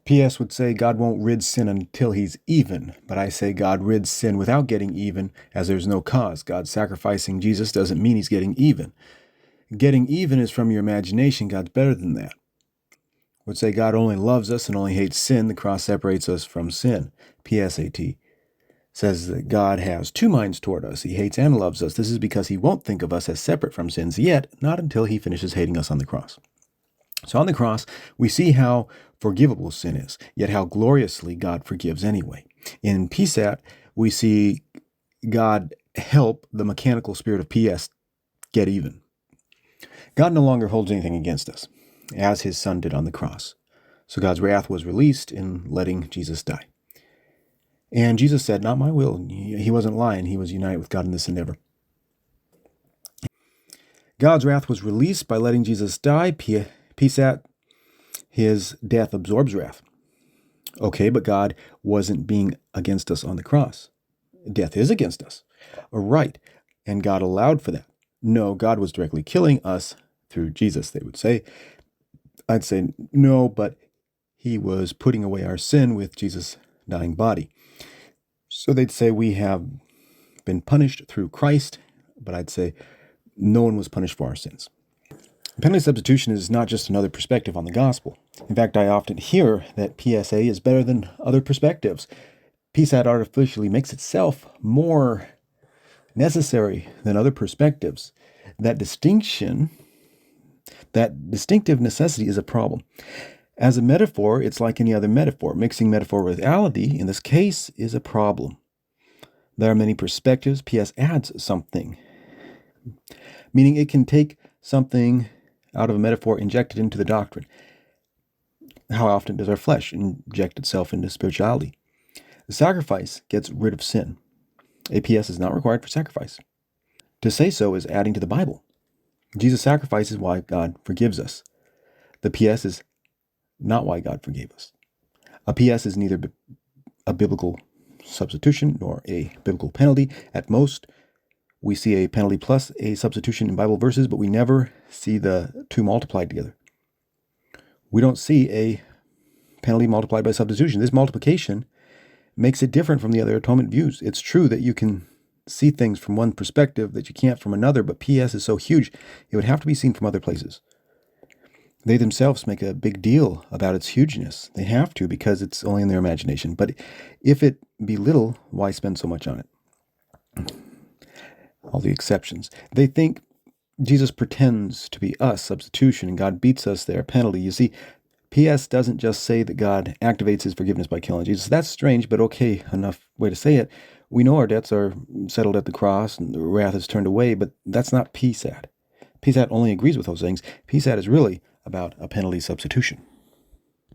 PS would say God won't rid sin until he's even, but I say God rids sin without getting even, as there's no cause. God sacrificing Jesus doesn't mean he's getting even. Getting even is from your imagination. God's better than that. Would say God only loves us and only hates sin. The cross separates us from sin. PSAT says that God has two minds toward us. He hates and loves us. This is because he won't think of us as separate from sins, yet not until he finishes hating us on the cross. So on the cross, we see how forgivable sin is, yet how gloriously God forgives anyway. In PSAT, we see God help the mechanical spirit of PS get even. God no longer holds anything against us, as his son did on the cross. So God's wrath was released in letting Jesus die. And Jesus said, "Not my will." He wasn't lying. He was united with God in this endeavor. God's wrath was released by letting Jesus die. PSAT, his death absorbs wrath. Okay, but God wasn't being against us on the cross. Death is against us. Right, and God allowed for that. No, God was directly killing us through Jesus, they would say. I'd say no, but he was putting away our sin with Jesus' dying body. So they'd say we have been punished through Christ, but I'd say no one was punished for our sins. Penalty substitution is not just another perspective on the gospel. In fact, I often hear that PSA is better than other perspectives. PSAT artificially makes itself more necessary than other perspectives. That distinction, that distinctive necessity is a problem. As a metaphor, it's like any other metaphor. Mixing metaphor with reality, in this case, is a problem. There are many perspectives. PS adds something, meaning it can take something out of a metaphor, inject it into the doctrine. How often does our flesh inject itself into spirituality? The sacrifice gets rid of sin. APS is not required for sacrifice. To say so is adding to the Bible. Jesus' sacrifice is why God forgives us. The PS is not why God forgave us. A PS is neither a biblical substitution nor a biblical penalty. At most, we see a penalty plus a substitution in Bible verses, but we never see the two multiplied together. We don't see a penalty multiplied by substitution. This multiplication makes it different from the other atonement views. It's true that you can see things from one perspective that you can't from another, but PS is so huge, it would have to be seen from other places. They themselves make a big deal about its hugeness. They have to because it's only in their imagination. But if it be little, why spend so much on it? All the exceptions. They think Jesus pretends to be us, substitution, and God beats us there, penalty. You see, PS doesn't just say that God activates his forgiveness by killing Jesus. That's strange, but okay, enough way to say it. We know our debts are settled at the cross and the wrath is turned away, but that's not PSAT. PSAT only agrees with those things. PSAT is really about a penalty substitution.